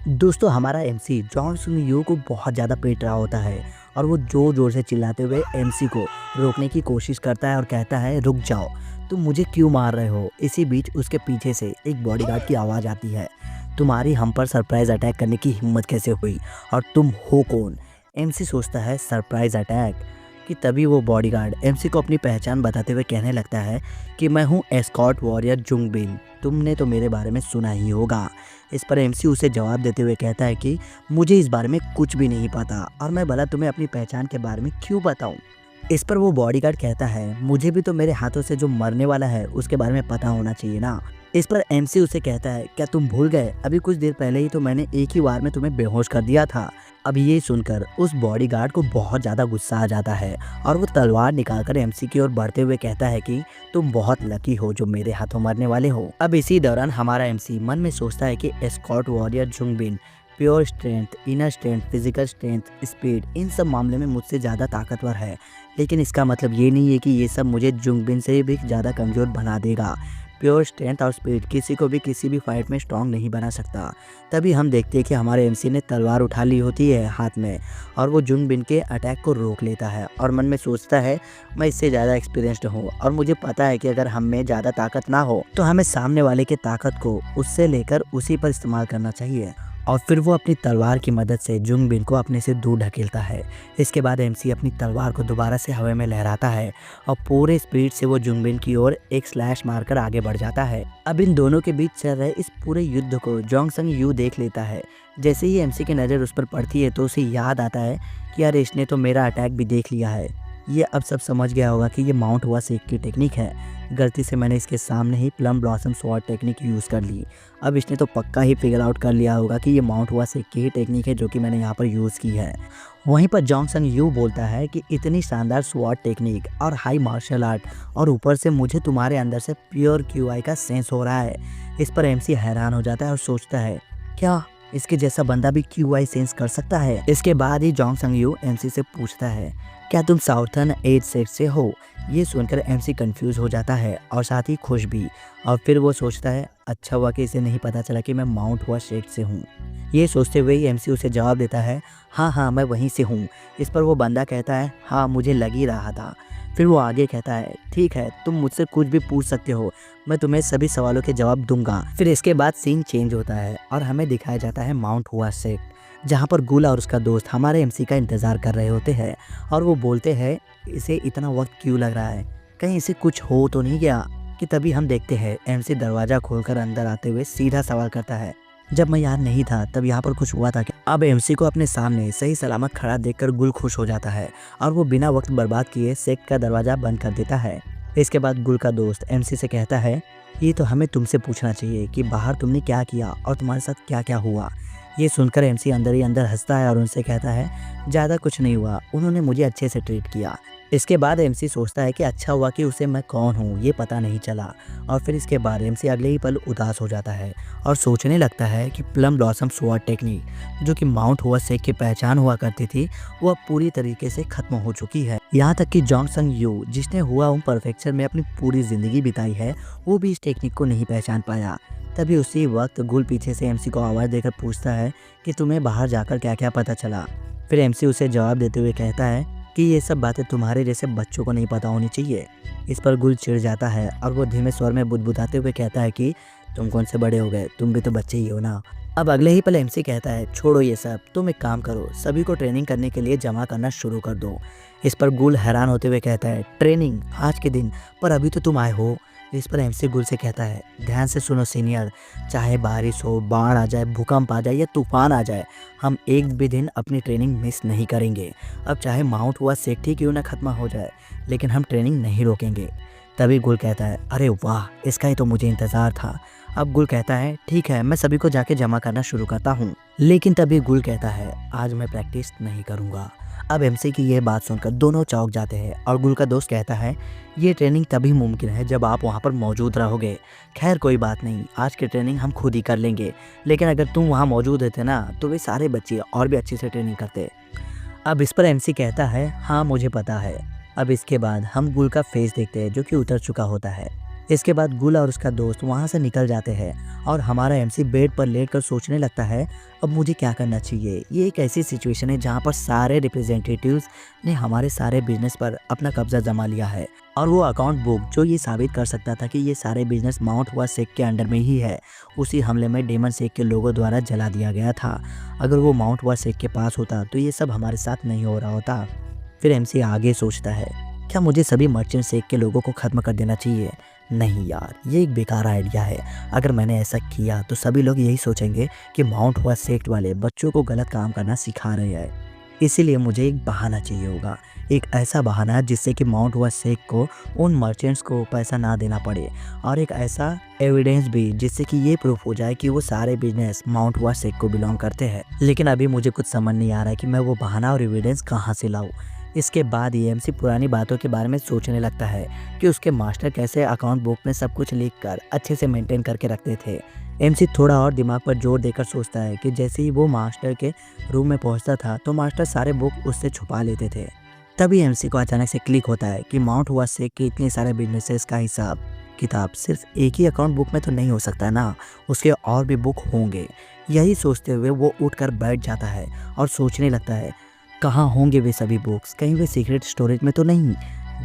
दोस्तों हमारा MC John soon you को बहुत ज़्यादा पीट रहा होता है और वो जोर जोर से चिल्लाते हुए एमसी को रोकने की कोशिश करता है और कहता है रुक जाओ, तुम मुझे क्यों मार रहे हो। इसी बीच उसके पीछे से एक बॉडीगार्ड की आवाज़ आती है, तुम्हारी हम पर सरप्राइज अटैक करने की हिम्मत कैसे हुई और तुम हो कौन। एमसी सोचता है सरप्राइज अटैक कि तभी वो बॉडीगार्ड एमसी को अपनी पहचान बताते हुए कहने लगता है कि मैं हूँ एस्कॉर्ट वॉरियर जुंग बिन, तुमने तो मेरे बारे में सुना ही होगा। इस पर एमसी उसे जवाब देते हुए कहता है कि मुझे इस बारे में कुछ भी नहीं पता और मैं भला तुम्हें अपनी पहचान के बारे में क्यों बताऊं। इस पर वो बॉडीगार्ड कहता है मुझे भी तो मेरे हाथों से जो मरने वाला है उसके बारे में पता होना चाहिए ना। इस पर एमसी उसे कहता है क्या तुम भूल गए, अभी कुछ देर पहले ही तो मैंने एक ही वार में तुम्हें बेहोश कर दिया था। अब ये सुनकर उस बॉडीगार्ड को बहुत ज़्यादा गुस्सा आ जाता है और वो तलवार निकालकर एमसी की ओर बढ़ते हुए कहता है कि तुम बहुत लकी हो जो मेरे हाथों मरने वाले हो। अब इसी दौरान हमारा एमसी मन में सोचता है कि escort warrior Jung Bin pure strength, inner strength, physical strength, speed, इन सब मामले में मुझसे ज़्यादा ताकतवर है, लेकिन इसका मतलब ये नहीं है कि ये सब मुझे जुंग बिन से भी ज़्यादा कमज़ोर बना देगा। प्योर स्ट्रेंथ और स्पीड किसी को भी किसी भी फाइट में स्ट्रांग नहीं बना सकता। तभी हम देखते हैं कि हमारे एमसी ने तलवार उठा ली होती है हाथ में और वो जुंग बिन के अटैक को रोक लेता है और मन में सोचता है मैं इससे ज़्यादा एक्सपीरियंस्ड हूँ और मुझे पता है कि अगर हम में ज़्यादा ताकत ना हो तो हमें सामने वाले के ताकत को उससे लेकर उसी पर इस्तेमाल करना चाहिए। और फिर वो अपनी तलवार की मदद से जुंग बिन को अपने से दूर ढकेलता है। इसके बाद एमसी अपनी तलवार को दोबारा से हवा में लहराता है और पूरे स्पीड से वो जुंग बिन की ओर एक स्लैश मारकर आगे बढ़ जाता है। अब इन दोनों के बीच चल रहे इस पूरे युद्ध को जोंग संग यू देख लेता है। जैसे ही एमसी की नज़र उस पर पड़ती है तो उसे याद आता है कि यार इसने तो मेरा अटैक भी देख लिया है। ये अब सब समझ गया होगा कि ये माउंट हुआ सेक की टेक्निक है, गलती से मैंने इसके सामने ही plum blossom sword technique use कर ली। अब इसने तो पक्का ही फिगर आउट कर लिया होगा कि ये माउंट हुआ सेक की ही टेक्निक है जो कि मैंने यहाँ पर यूज़ की है। वहीं पर जोंग संग यू बोलता है कि इतनी शानदार स्वॉर्ड टेक्निक और हाई मार्शल आर्ट और ऊपर से मुझे तुम्हारे अंदर से प्योर क्यूआई का सेंस हो रहा है। इस पर एमसी हैरान हो जाता है और सोचता है क्या इसके जैसा बंदा भी क्यूआई सेंस कर सकता है। इसके बाद ही जोंग संग यू एमसी से पूछता है क्या तुम साउथर्न एज सेक्ट से हो। ये सुनकर एमसी कंफ्यूज हो जाता है और साथ ही खुश भी, और फिर वो सोचता है अच्छा हुआ कि इसे नहीं पता चला कि मैं माउंट हुआ सेक्ट से हूँ। ये सोचते हुए ही एमसी उसे जवाब देता है हाँ मैं वहीं से हूँ। इस पर वो बंदा कहता है हाँ मुझे लग ही रहा था। फिर वो आगे कहता है ठीक है तुम मुझसे कुछ भी पूछ सकते हो, मैं तुम्हें सभी सवालों के जवाब दूंगा। फिर इसके बाद सीन चेंज होता है और हमें दिखाया जाता है माउंट हुआ सेक्ट, जहाँ पर गुल और उसका दोस्त हमारे एमसी का इंतज़ार कर रहे होते हैं और वो बोलते हैं इसे इतना वक्त क्यों लग रहा है, कहीं इसे कुछ हो तो नहीं गया। कि तभी हम देखते हैं एमसी दरवाज़ा खोलकर अंदर आते हुए सीधा सवाल करता है जब मैं यहाँ नहीं था तब यहाँ पर कुछ हुआ था क्या। अब एमसी को अपने सामने सही सलामत खड़ा देखकर गुल खुश हो जाता है और वो बिना वक्त बर्बाद किए सेक्ट का दरवाज़ा बंद कर देता है। इसके बाद गुल का दोस्त एमसी से कहता है ये तो हमें तुमसे पूछना चाहिए कि बाहर तुमने क्या किया और तुम्हारे साथ क्या क्या हुआ। ये सुनकर एमसी अंदर ही अंदर हंसता है और उनसे कहता है ज़्यादा कुछ नहीं हुआ, उन्होंने मुझे अच्छे से ट्रीट किया। इसके बाद एमसी सोचता है कि अच्छा हुआ कि उसे मैं कौन हूँ ये पता नहीं चला। और फिर इसके बाद एमसी अगले ही पल उदास हो जाता है और सोचने लगता है कि प्लम ब्लॉसम स्वॉर्ड टेक्निक जो कि माउंट हुआ सेक की पहचान हुआ करती थी वो अब पूरी तरीके से खत्म हो चुकी है। यहाँ तक कि जोंग संग यू जिसने हुआ परफेक्शन में अपनी पूरी ज़िंदगी बिताई है वो भी इस टेक्निक को नहीं पहचान पाया। तभी उसी वक्त गुल पीछे से एमसी को आवाज़ देकर पूछता है कि तुम्हें बाहर जाकर क्या क्या पता चला। फिर एमसी उसे जवाब देते हुए कहता है कि ये सब बातें तुम्हारे जैसे बच्चों को नहीं पता होनी चाहिए। इस पर गुल चिढ़ जाता है और वो धीमे स्वर में बुदबुदाते हुए कहता है कि तुम कौन से बड़े हो गए, तुम भी तो बच्चे ही हो ना। अब अगले ही पल एमसी कहता है छोड़ो ये सब, तुम एक काम करो सभी को ट्रेनिंग करने के लिए जमा करना शुरू कर दो। इस पर गुल हैरान होते हुए कहता है ट्रेनिंग आज के दिन, पर अभी तो तुम आए हो। इस पर एमसी गुल से कहता है ध्यान से सुनो सीनियर, चाहे बारिश हो, बाढ़ आ जाए, भूकंप आ जाए या तूफान आ जाए, हम एक भी दिन अपनी ट्रेनिंग मिस नहीं करेंगे। अब चाहे माउंट हुआ सेक्ट ही क्यों ना खत्म हो जाए लेकिन हम ट्रेनिंग नहीं रोकेंगे। तभी गुल कहता है अरे वाह, इसका ही तो मुझे इंतज़ार था। अब गुल कहता है ठीक है मैं सभी को जाके जमा करना शुरू करता हूँ। लेकिन तभी गुल कहता है आज मैं प्रैक्टिस नहीं करूँगा। अब एमसी की यह बात सुनकर दोनों चौंक जाते हैं और गुल का दोस्त कहता है ये ट्रेनिंग तभी मुमकिन है जब आप वहाँ पर मौजूद रहोगे। खैर कोई बात नहीं, आज की ट्रेनिंग हम खुद ही कर लेंगे, लेकिन अगर तुम वहाँ मौजूद रहते ना तो वे सारे बच्चे और भी अच्छे से ट्रेनिंग करते। अब इस पर एमसी कहता है हाँ मुझे पता है। अब इसके बाद हम गुल का फेस देखते हैं जो कि उतर चुका होता है। इसके बाद गुल और उसका दोस्त वहाँ से निकल जाते हैं और हमारा एमसी बेड पर लेटकर सोचने लगता है अब मुझे क्या करना चाहिए। ये एक ऐसी सिचुएशन है जहाँ पर सारे रिप्रेजेंटेटिव्स ने हमारे सारे बिजनेस पर अपना कब्जा जमा लिया है और वो अकाउंट बुक जो ये साबित कर सकता था कि ये सारे बिजनेस माउंट हुआ शेख के अंडर में ही है, उसी हमले में डेमन शेख के लोगों द्वारा जला दिया गया था। अगर वो माउंट हुआ शेख के पास होता तो ये सब हमारे साथ नहीं हो रहा होता। फिर एमसी आगे सोचता है क्या मुझे सभी मर्चेंट शेख के लोगों को ख़त्म कर देना चाहिए। नहीं यार, ये एक बेकार आइडिया है। अगर मैंने ऐसा किया तो सभी लोग यही सोचेंगे कि माउंट हुआ सेक्ट वाले बच्चों को गलत काम करना सिखा रहे हैं। इसीलिए मुझे एक बहाना चाहिए होगा, एक ऐसा बहाना जिससे कि माउंट हुआ शेख को उन मर्चेंट्स को पैसा ना देना पड़े और एक ऐसा एविडेंस भी जिससे कि ये प्रूफ हो जाए कि वो सारे बिजनेस माउंट हुआ शेख को बिलोंग करते हैं। लेकिन अभी मुझे कुछ समझ नहीं आ रहा है कि मैं वो बहाना और एविडेंस कहाँ से लाऊं। इसके बाद ही एमसी पुरानी बातों के बारे में सोचने लगता है कि उसके मास्टर कैसे अकाउंट बुक में सब कुछ लिख कर अच्छे से मेंटेन करके रखते थे। एमसी थोड़ा और दिमाग पर जोर देकर सोचता है कि जैसे ही वो मास्टर के रूम में पहुंचता था तो मास्टर सारे बुक उससे छुपा लेते थे। तभी एमसी को अचानक से क्लिक होता है कि माउंट हुआ शेख के इतने सारे बिजनेसेस का हिसाब किताब सिर्फ एक ही अकाउंट बुक में तो नहीं हो सकता ना, उसके और भी बुक होंगे। यही सोचते हुए वो उठकर बैठ जाता है और सोचने लगता है कहाँ होंगे वे सभी बुक्स, कहीं वे सीक्रेट स्टोरेज में तो नहीं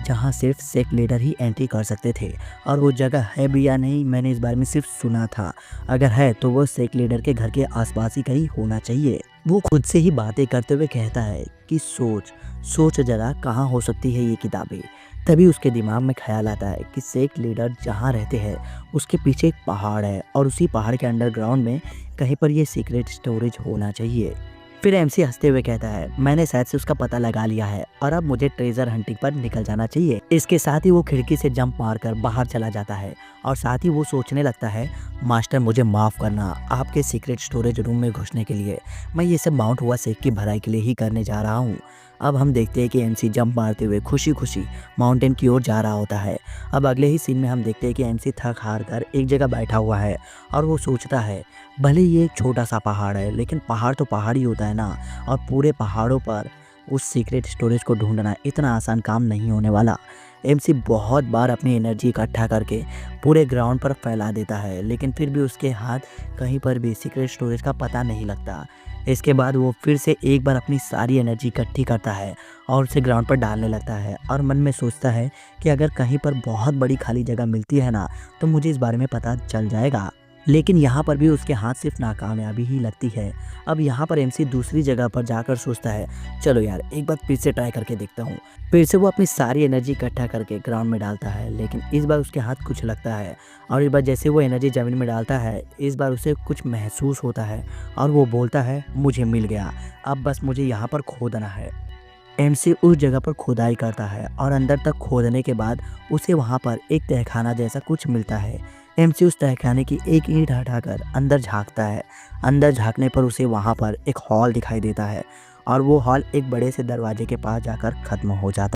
जहाँ सिर्फ सेक्ट लीडर ही एंट्री कर सकते थे। और वो जगह है भी या नहीं मैंने इस बारे में सिर्फ सुना था, अगर है तो वो सेक्ट लीडर के घर के आसपास ही कहीं होना चाहिए। वो खुद से ही बातें करते हुए कहता है कि सोच जरा कहाँ हो सकती है ये किताबें। तभी उसके दिमाग में ख्याल आता है कि सेक्ट लीडर जहाँ रहते हैं उसके पीछे एक पहाड़ है और उसी पहाड़ के अंडरग्राउंड में कहीं पर ये सीक्रेट स्टोरेज होना चाहिए। फिर एमसी हंसते हुए कहता है मैंने शायद से उसका पता लगा लिया है और अब मुझे ट्रेजर हंटिंग पर निकल जाना चाहिए। इसके साथ ही वो खिड़की से जंप मारकर बाहर चला जाता है और साथ ही वो सोचने लगता है मास्टर मुझे माफ़ करना आपके सीक्रेट स्टोरेज रूम में घुसने के लिए, मैं ये सब माउंट हुआ शेख की भलाई के लिए ही करने जा रहा हूँ। अब हम देखते हैं कि एमसी जंप मारते हुए खुशी खुशी माउंटेन की ओर जा रहा होता है। अब अगले ही सीन में हम देखते हैं कि एमसी थक हार कर एक जगह बैठा हुआ है और वो सोचता है भले ये एक छोटा सा पहाड़ है लेकिन पहाड़ तो पहाड़ ही होता है ना, और पूरे पहाड़ों पर उस सीक्रेट स्टोरेज को ढूंढना इतना आसान काम नहीं होने वाला। एमसी बहुत बार अपनी एनर्जी इकट्ठा करके पूरे ग्राउंड पर फैला देता है लेकिन फिर भी उसके हाथ कहीं पर भी सीक्रेट स्टोरेज का पता नहीं लगता। इसके बाद वो फिर से एक बार अपनी सारी एनर्जी इकट्ठी करता है और उसे ग्राउंड पर डालने लगता है और मन में सोचता है कि अगर कहीं पर बहुत बड़ी खाली जगह मिलती है ना तो मुझे इस बारे में पता चल जाएगा। लेकिन यहाँ पर भी उसके हाथ सिर्फ नाकामयाबी ही लगती है। अब यहाँ पर एमसी दूसरी जगह पर जाकर सोचता है चलो यार एक बार फिर से ट्राई करके देखता हूँ। फिर से वो अपनी सारी एनर्जी इकट्ठा करके ग्राउंड में डालता है लेकिन इस बार उसके हाथ कुछ लगता है और इस बार जैसे वो एनर्जी ज़मीन में डालता है इस बार उसे कुछ महसूस होता है और वो बोलता है मुझे मिल गया, अब बस मुझे यहाँ पर खोदना है। एमसी उस जगह पर खुदाई करता है और अंदर तक खोदने के बाद उसे वहाँ पर एक तहखाना जैसा कुछ मिलता है। एमसी उस तहखाने की एक ईंट हटाकर अंदर झांकता है। अंदर झांकने पर उसे वहाँ पर एक हॉल दिखाई देता है और वो हॉल एक बड़े से दरवाजे के पास जाकर ख़त्म हो जाता है।